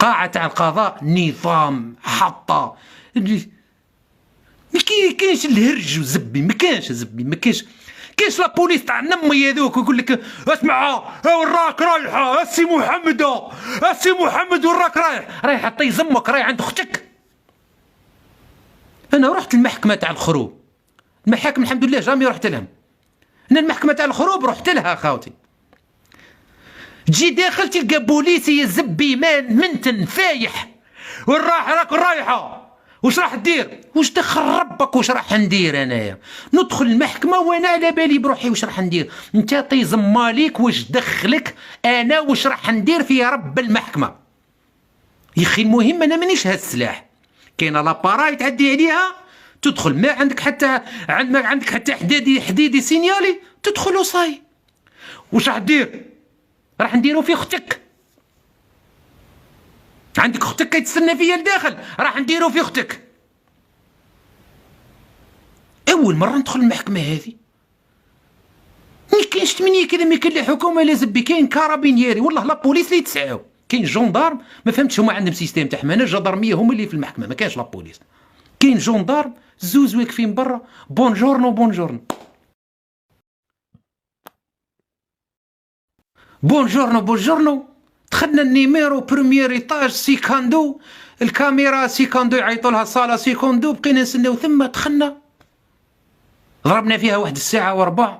قاعة تاع القضاء نظام حطة، ما كاينش الهرج وزبي، ما كاينش زبي، ما كاينش لا بوليس تاع نمي هذوك يقول لك اسمع وراك رايحه السي محمد، السي محمد وراك رايح طي زمك رايح عند اختك. انا رحت المحكمه تاع الخروب، المحاكم الحمد لله جامي رحت لهم، انا المحكمه تاع الخروب رحت لها خاوتي، تجي داخل تلقى بوليسي يزبي منتن فايح، راك رايحه واش راح دير؟ واش دخل ربك واش راح ندير انايا؟ ندخل المحكمه وانا على بالي بروحي واش راح ندير، انت طيز ماليك واش دخلك انا واش راح ندير في رب المحكمه. يا اخي المهم انا مانيش هاد السلاح، كاينه لاباراي تعدي عليها تدخل، ما عندك حتى حديدي سينيالي تدخل وصاي. واش راح دير؟ راح نديرو في اختك، عندك اختك كيتسنى فيا لداخل، راح نديرو في اختك. اول مره ندخل المحكمه هذه ما كاينش 8 كذا، ما كاين لا حكومه لا زبي، كاين كارابينيري والله لا بوليس اللي يتسعاو، كاين جوندارم ما فهمتش هما عندهم سيستيم تاع حمايه، الجدرميه هما اللي في المحكمه ما كاينش لا بوليس، كاين جوندارم زوز واقفين برا بونجورنو بونجورنو بونجورنو بونجورنو. دخلنا النيميرو بروميير ايطاج سيكاندو، الكاميرا سيكاندو يعيطوا لها صاله سيكاندو، بقينا نسناو ثم دخلنا ضربنا فيها واحد الساعه وربع،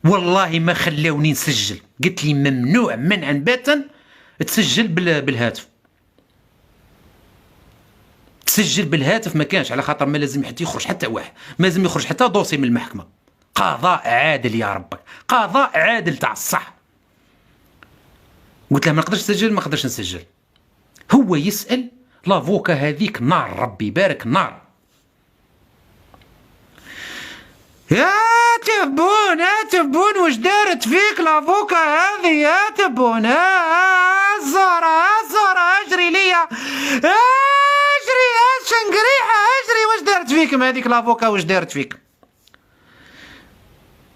والله ما خلاوني نسجل، قلت لي ممنوع منعا باتا تسجل بالهاتف، تسجل بالهاتف ما كانش، على خاطر ما لازم حتى يخرج حتى واحد، ما لازم يخرج حتى دوسي من المحكمه. قضاء عادل يا ربك، قضاء عادل تاع الصح. قلت له ما نقدرش نسجل، ما نقدرش نسجل. هو يسأل لافوكا هذيك نار ربي يبارك نار، يا تبون يا تبون واش دارت فيك لافوكا هذه يا تبون، الزهرة اجري ليا، اجري شنقريحة اجري، واش دارت فيكم هذيك لافوكا واش دارت فيك؟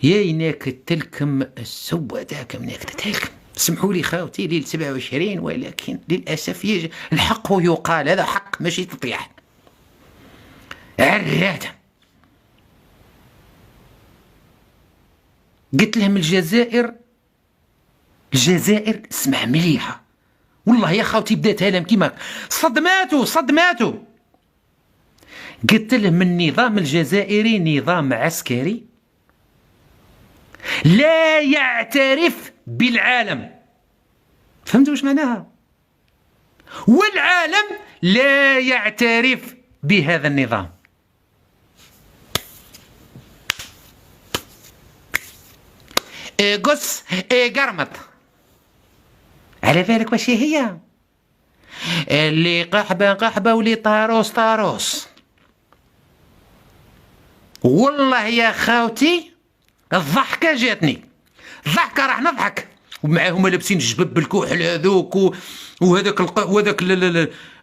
يا يناك تلكم السوداء من تلكم. سمحوا لي خاوتي ليل 27، ولكن للاسف الحق يقال، هذا حق ماشي تطيح. عراده قلت لهم الجزائر اسمع مليحه والله يا خاوتي بداتها لهم كيما صدماتو. قلت لهم النظام الجزائري نظام عسكري لا يعترف بالعالم، فهمتوا واش معناها؟ والعالم لا يعترف بهذا النظام. قص قرمط على بالك واش هي؟ اللي قحبه واللي طاروس. والله يا خاوتي الضحكه جاتني، الضحكه راح نضحك، ومعاهم لابسين الجبب بالكحل هذوك وهذاك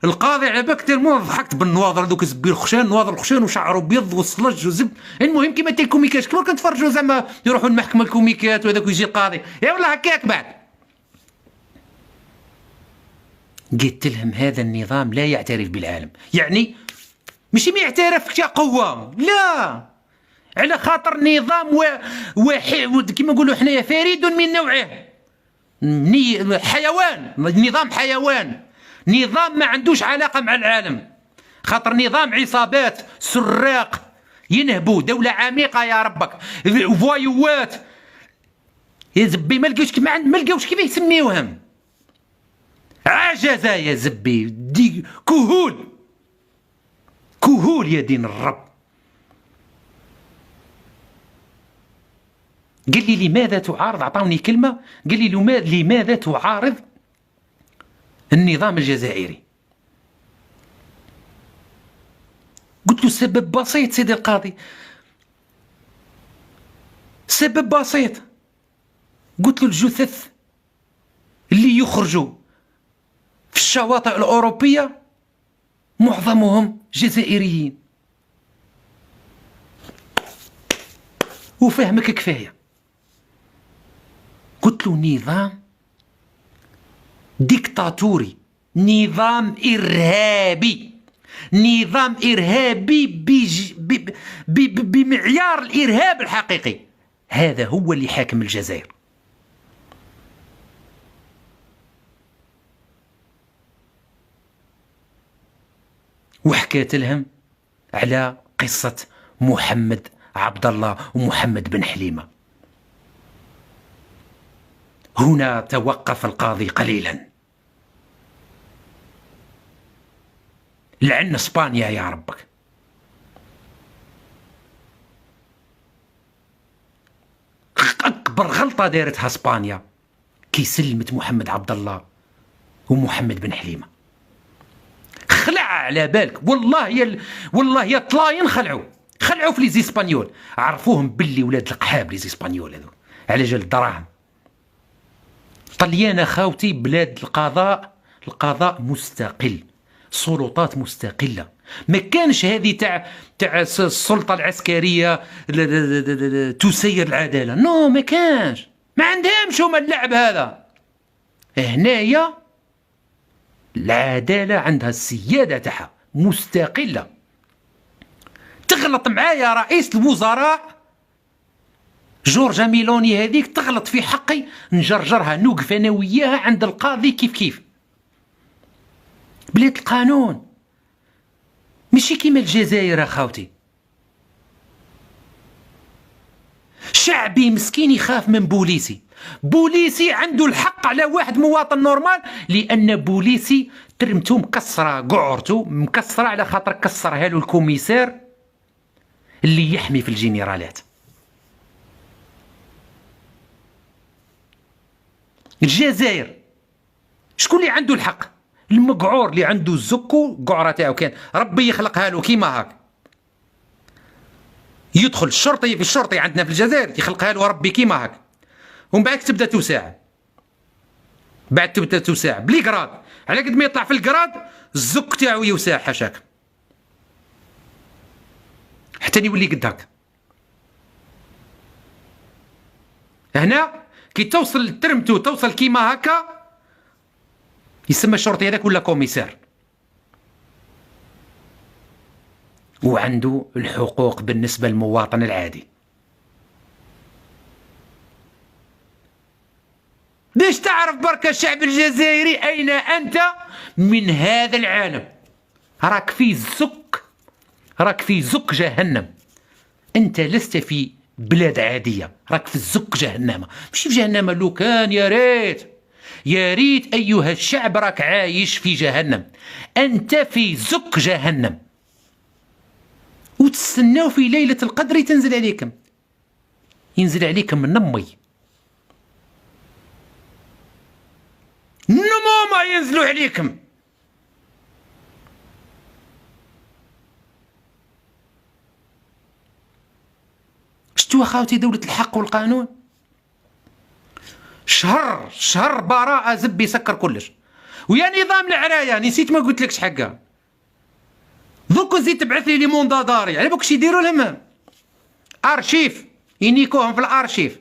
القاضي على بالك تلمون ضحكت بالنواظر هذوك زبي الخشان، نواظر الخشان وشعره ابيض والصلج وزب. المهم كيما تي الكوميكات كبر كنتفرجوا زعما يروحوا المحكمه الكوميكات وهذاك ويجي القاضي يا والله هكاك. بعد قلت لهم هذا النظام لا يعترف بالعالم، يعني ماشي ما يعترف كقوه، لا، على خاطر نظام كما نقولوا حنايا فريد من نوعه، حيوان، نظام حيوان، نظام ما عندوش علاقه مع العالم، خاطر نظام عصابات سراق ينهبوا، دوله عميقه يا ربك، فوايوات يا زبي ما لقاوش كيف يسميوهم، عجزه يا زبي، دي كهول يا دين الرب. قال لي لماذا تعارض، اعطوني كلمه، قال لي لماذا تعارض النظام الجزائري؟ قلت له سبب بسيط سيدي القاضي، سبب بسيط. قلت له الجثث اللي يخرجوا في الشواطئ الأوروبية معظمهم جزائريين، وفهمك كفاية. قلت له نظام ديكتاتوري، نظام إرهابي، نظام إرهابي بمعيار الإرهاب الحقيقي. هذا هو اللي حاكم الجزائر. وحكيت لهم على قصة محمد عبد الله ومحمد بن حليمة. هنا توقف القاضي قليلا. لعن اسبانيا يا ربك. اكبر غلطة دارتها اسبانيا كي سلمت محمد عبد الله ومحمد بن حليمة. خلع على بالك، والله يا طلاين خلعوا في لي زيسبانيول. عرفوهم باللي ولاد القحاب لي زيسبانيول هذو على جال الدراهم. طليانة خاوتي بلاد القضاء مستقل، سلطات مستقلة. ما كانش هذه تاع السلطة العسكرية تسير العدالة. نو، ما كانش، ما عندهمش هما اللعب هذا. هنايا العدالة عندها السيادة تاعها مستقلة. تغلط معايا رئيس الوزراء جورجا ميلوني هذيك، تغلط في حقي نجرجرها، نوقف انا وياها عند القاضي كيف بلاد القانون. ماشي كيما الجزائر اخوتي، شعبي مسكين يخاف من بوليسي عنده الحق على واحد مواطن نورمال، لان بوليسي ترمتو مكسره، قعرتو مكسره على خاطر كسرها له الكوميسار اللي يحمي في الجنرالات. الجزائر شكون اللي عنده الحق؟ المقعور اللي عنده الزكو قعره تاعو كان ربي يخلقها له كيما هاك. يدخل الشرطي عندنا في الجزائر يخلقها له ربي كيما هاك، ومن بعد تبدا توسع بلي قراد. على قد ما يطلع في القراد الزك تاعو يوسع حاشاك حتى يولي قد هاك. هنا كي توصل للترمتو توصل كيما هكا يسمى الشرطي هذاك ولا كوميسار، وعنده الحقوق بالنسبة للمواطن العادي. باش تعرف برك الشعب الجزائري أين أنت من هذا العالم. راك في زك جهنم. أنت لست في بلاد عادية، راك في الزك جهنم، ماشي في جهنم. لو كان يا ريت أيها الشعب راك عايش في جهنم. أنت في زك جهنم، وتستناو في ليلة القدر ينزل عليكم النمي. النمومة ينزلوا عليكم. شتو خاوتي دولة الحق والقانون؟ شهر براءة زب يسكر كلش. ويا نظام العراية نسيت ما قلت لكش حقا. دوك زيد تبعث لي مونداداري على بالك شي يديروا لهم ارشيف، ينيكوهم في الارشيف.